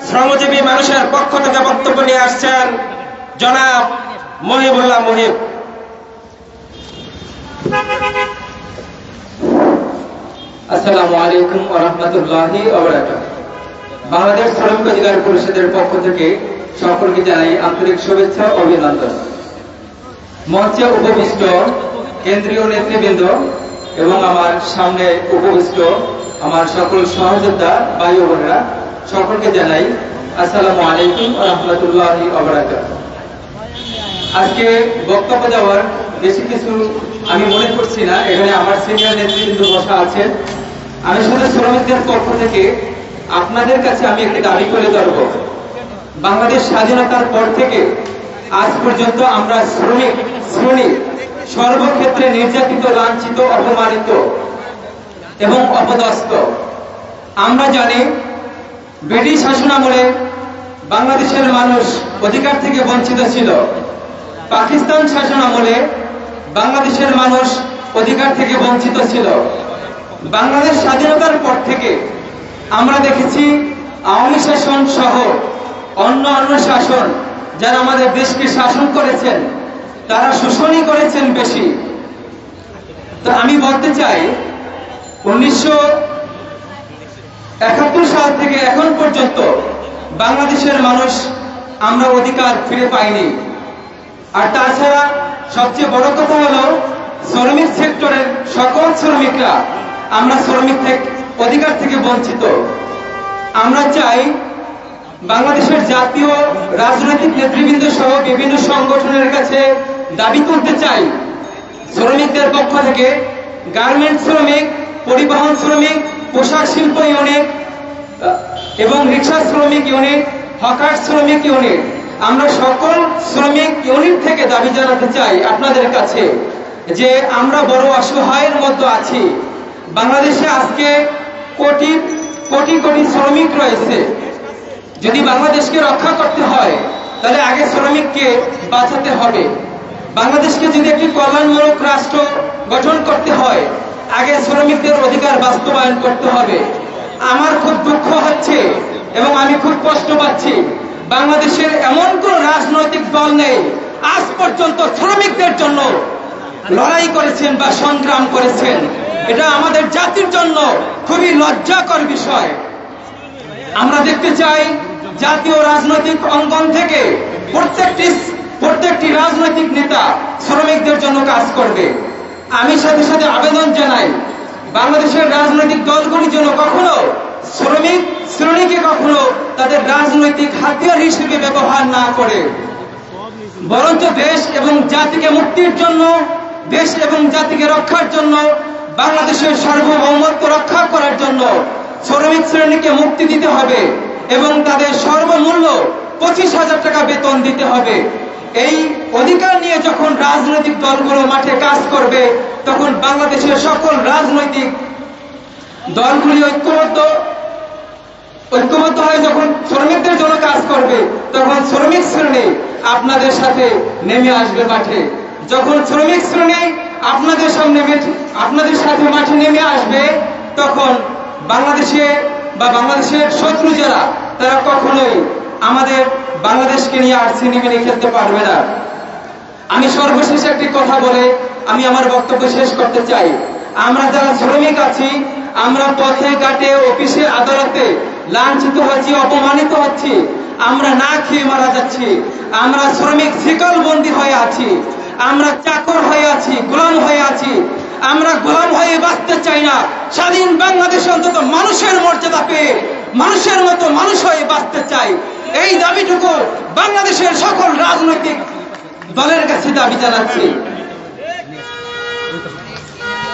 শ্রমজীবী মানুষের পক্ষ থেকে বক্তব্য নিয়ে আসছেন জনাব মহিবুল্লাহ মুহিব। আসসালামু আলাইকুম ওয়া রাহমাতুল্লাহি ওয়া বারাকাতুহু। বাংলাদেশ শ্রমিক অধিকার পরিষদের পক্ষ থেকে সকলকে জানাই আন্তরিক শুভেচ্ছা ও অভিনন্দন। মঞ্চে উপবিষ্ট কেন্দ্রীয় নেতৃবৃন্দ এবং আমার সামনে উপবিষ্ট আমার সকল সহযোদ্ধা ভাই ও বোনেরা, সকলকে জানাই আসসালামু আলাইকুম ওয়া রাহমাতুল্লাহি ওয়া বারাকাতুহু। আজকে বক্তব্য দেওয়ার বেশি কিছু আমি মনে করছি না, এখানে আমার সিনিয়র নেতৃবৃন্দ বসা আছেন। আমি শুধু শ্রমিকদের পক্ষ থেকে আপনাদের কাছে আমি একটি দাবি করে ধরব। বাংলাদেশ স্বাধীনতার পর থেকে আজ পর্যন্ত আমরা শ্রমিক সর্বক্ষেত্রে নির্যাতিত, লাঞ্ছিত, অপমানিত এবং অপদস্থ। আমরা জানি ব্রিটিশ শাসনামলে বাংলাদেশের মানুষ অধিকার থেকে বঞ্চিত ছিল। পাকিস্তান শাসনামলে বাংলাদেশের মানুষ অধিকার থেকে বঞ্চিত ছিল। বাংলাদেশ স্বাধীনতার পর থেকে আমরা দেখেছি আওয়ামী শাসন সহ অন্য শাসন যারা আমাদের দেশকে শাসন করেছেন তারা শোষণই করেছেন বেশি। তো আমি বলতে চাই 1971 সাল থেকে এখন পর্যন্ত বাংলাদেশের মানুষ আমরা অধিকার ফিরে পাইনি। আর তাছাড়া সবচেয়ে বড় কথা হলো শ্রমিক সেক্টরের সকল শ্রমিকরা আমরা শ্রমিক অধিকার থেকে বঞ্চিত। আমরা চাই বাংলাদেশের জাতীয় রাজনৈতিক নেতৃবৃন্দ সহ বিভিন্ন সংগঠনের কাছে দাবি করতে চাই, শ্রমিকদের পক্ষ থেকে গার্মেন্টস শ্রমিক, পরিবহন শ্রমিক, পোশাক শিল্প ইউনিট এবং রিক্সা শ্রমিক ইউনিট, হকার শ্রমিক ইউনিট, আমরা সকল শ্রমিক ইউনিট থেকে দাবি জানাতে চাই আপনাদের কাছে যে আমরা বড় অসহায়ের মধ্যে আছি। বাংলাদেশে আজকে কোটি কোটি কোটি শ্রমিক রয়েছে। যদি বাংলাদেশকে রক্ষা করতে হয় তাহলে আগে শ্রমিককে বাঁচাতে হবে। বাংলাদেশকে যদি একটি কল্যাণমূলক রাষ্ট্র গঠন করতে হয় আগে শ্রমিকদের অধিকার বাস্তবায়ন করতে হবে। আমার খুব দুঃখ হচ্ছে এবং আমি খুব কষ্ট পাচ্ছি, বাংলাদেশের এমন কোন রাজনৈতিক দল নেই আজ পর্যন্ত শ্রমিকদের জন্য লড়াই করেছেন বা সংগ্রাম করেছেন। এটা আমাদের জাতির জন্য খুবই লজ্জাকর বিষয়। আমরা দেখতে চাই জাতীয় রাজনৈতিক অঙ্গন থেকে প্রত্যেকটি রাজনৈতিক নেতা শ্রমিকদের জন্য কাজ করবে। আমি সাথে সাথে আবেদন জানাই বাংলাদেশের রাজনৈতিক দলগুলি যেন কখনো শ্রমিক শ্রেণীকে কখনো তাদের রাজনৈতিক হাতিয়ার হিসেবে ব্যবহার না করে, বরঞ্চ দেশ এবং জাতিকে মুক্তির জন্য, দেশ এবং জাতিকে রক্ষার জন্য, বাংলাদেশের সার্বভৌমত্ব রক্ষা করার জন্য শ্রমিক শ্রেণীকে মুক্তি দিতে হবে এবং তাদের সর্বমূল্য 25,000 টাকা বেতন দিতে হবে। এই অধিকার নিয়ে যখন রাজনৈতিক দলগুলো মাঠে কাজ করবে তখন বাংলাদেশের সকল রাজনৈতিক দলগুলি ঐক্যবদ্ধ হয়ে যখন শ্রমিকদের জন্য কাজ করবে তখন শ্রমিক শ্রেণী আপনাদের সাথে নেমে আসবে মাঠে। যখন শ্রমিক শ্রেণী আপনাদের সাথে মাঠে নেমে আসবে তখন বাংলাদেশের শত্রু যারা তারা কখনোই আমাদের বাংলাদেশকে নিয়ে আর ছিনিমিনি খেলতে পারবে না। আমি সর্বশেষ একটি কথা বলে আমি আমার বক্তব্য শেষ করতে চাই। আমরা যারা শ্রমিক আছি আমরা পথে ঘাটে অফিসে আদালতে লাঞ্ছিত হচ্ছি, অপমানিত হচ্ছি, আমরা না খেয়ে মারা যাচ্ছি, আমরা শ্রমিক শিকলবন্দী হয়ে আছি, আমরা চাকর হয়ে আছি, গোলাম হয়ে আছি। আমরা গোলাম হয়ে বাঁচতে চাই না, স্বাধীন বাংলাদেশে অন্তত মানুষের মর্যাদা পেয়ে মানুষের মতো মানুষ হয়ে বাঁচতে চাই। এই দাবিটুকু বাংলাদেশের সকল রাজনৈতিক দলের কাছে দাবি জানাচ্ছি।